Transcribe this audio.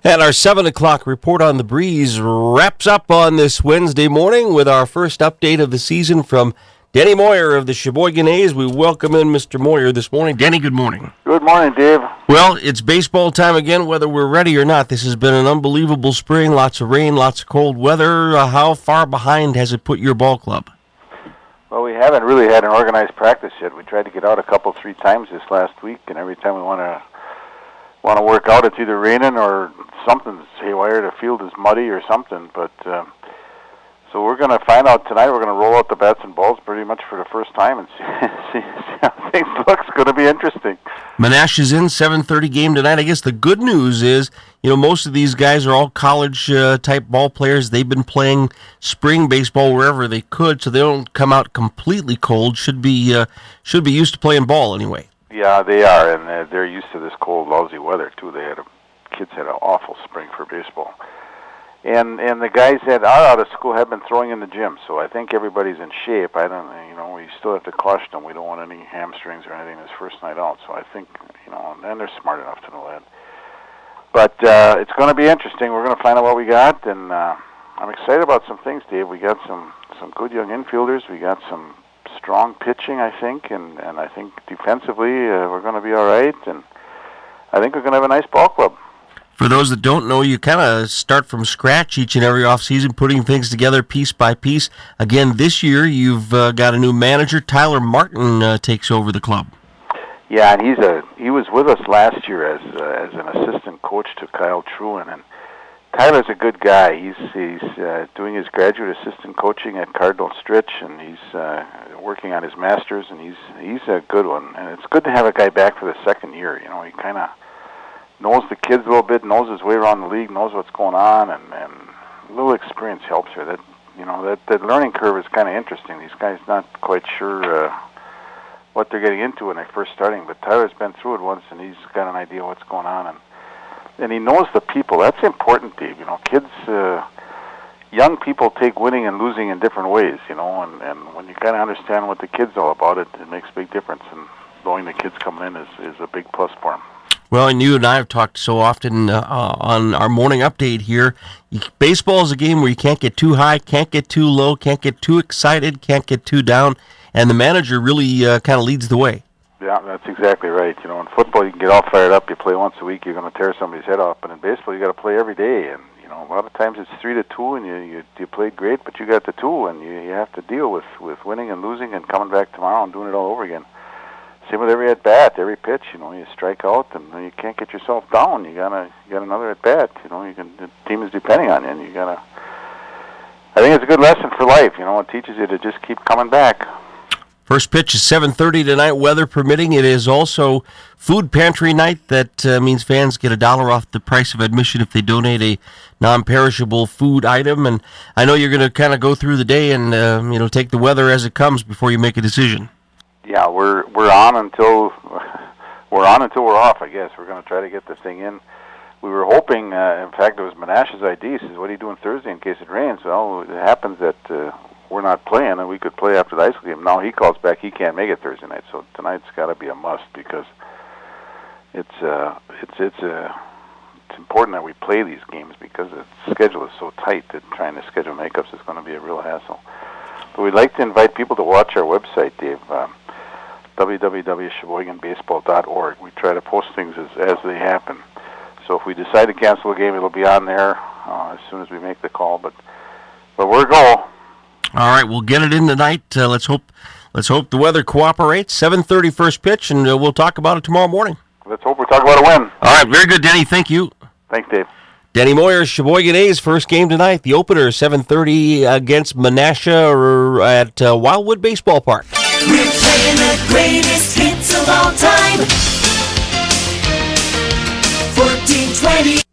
And our 7 o'clock report on the breeze wraps up on this Wednesday morning with our first update of the season from Denny Moyer of the Sheboygan A's. We welcome in Mr. Moyer this morning. Denny, good morning. Good morning, Dave. Well, it's baseball time again, whether we're ready or not. This has been an unbelievable spring, lots of rain, lots of cold weather. How far behind has it put your ball club? Well, we haven't really had an organized practice yet. We tried to get out 3 times this last week, and every time we want to work out, it's either raining or something's haywire. The field is muddy or something. But so we're going to find out tonight. We're going to roll out the bats and balls pretty much for the first time and see how things look. It's going to be interesting. Menasha is in, 7:30 game tonight. I guess the good news is, most of these guys are all college-type ball players. They've been playing spring baseball wherever they could, so they don't come out completely cold. Should be used to playing ball anyway. Yeah, they are, and they're used to this cold, lousy weather too. Kids had an awful spring for baseball, and the guys that are out of school have been throwing in the gym. So I think everybody's in shape. We still have to caution them. We don't want any hamstrings or anything this first night out. So I think, and they're smart enough to know that. But it's going to be interesting. We're going to find out what we got, and I'm excited about some things, Dave. We got some good young infielders. We got some strong pitching, I think, and I think defensively we're going to be all right, and I think we're going to have a nice ball club. For those that don't know, you kind of start from scratch each and every offseason, putting things together piece by piece. Again, this year you've got a new manager. Tyler Martin takes over the club. Yeah, and he was with us last year as an assistant coach to Kyle Truen, and Tyler's a good guy. He's doing his graduate assistant coaching at Cardinal Stritch, and he's working on his master's, and he's a good one. And it's good to have a guy back for the second year. He kind of knows the kids a little bit, knows his way around the league, knows what's going on, and a little experience helps here. That learning curve is kind of interesting. These guys not quite sure what they're getting into when they're first starting, but Tyler's been through it once, and he's got an idea what's going on, and he knows the people. That's important, Dave. Kids, young people take winning and losing in different ways, and when you kind of understand what the kid's all about, it makes a big difference, and knowing the kids coming in is a big plus for them. Well, and you and I have talked so often on our morning update here. Baseball is a game where you can't get too high, can't get too low, can't get too excited, can't get too down, and the manager really kind of leads the way. Yeah, that's exactly right. In football, you can get all fired up. You play once a week, you're going to tear somebody's head off. But in baseball, you got to play every day. And a lot of times it's 3-2, and you played great, but you got the 2, and you have to deal with winning and losing and coming back tomorrow and doing it all over again. Same with every at bat, every pitch. You strike out, and you can't get yourself down. You got another at bat. The team is depending on you, and you gotta. I think it's a good lesson for life. It teaches you to just keep coming back. First pitch is 7:30 tonight, weather permitting. It is also food pantry night. That means fans get $1 off the price of admission if they donate a non-perishable food item. And I know you're going to kind of go through the day and take the weather as it comes before you make a decision. Yeah, we're on until we're off. I guess we're going to try to get this thing in. We were hoping. In fact, it was Menasha's idea. He says, "What are you doing Thursday in case it rains?" Well, it happens that we're not playing, and we could play after the high school game. Now he calls back. He can't make it Thursday night, so tonight's got to be a must because it's important that we play these games because the schedule is so tight that trying to schedule makeups is going to be a real hassle. But we'd like to invite people to watch our website, Dave. www.sheboyganbaseball.org. We try to post things as they happen. So if we decide to cancel a game, it'll be on there as soon as we make the call. But we're go. All right, we'll get it in tonight. Let's hope the weather cooperates. 7:30 first pitch, and we'll talk about it tomorrow morning. Let's hope we talk about a win. All right, very good, Denny. Thank you. Thanks, Dave. Denny Moyer, Sheboygan A's first game tonight. The opener, 7:30 against Menasha at Wildwood Baseball Park. We're playing the greatest hits of all time. 1420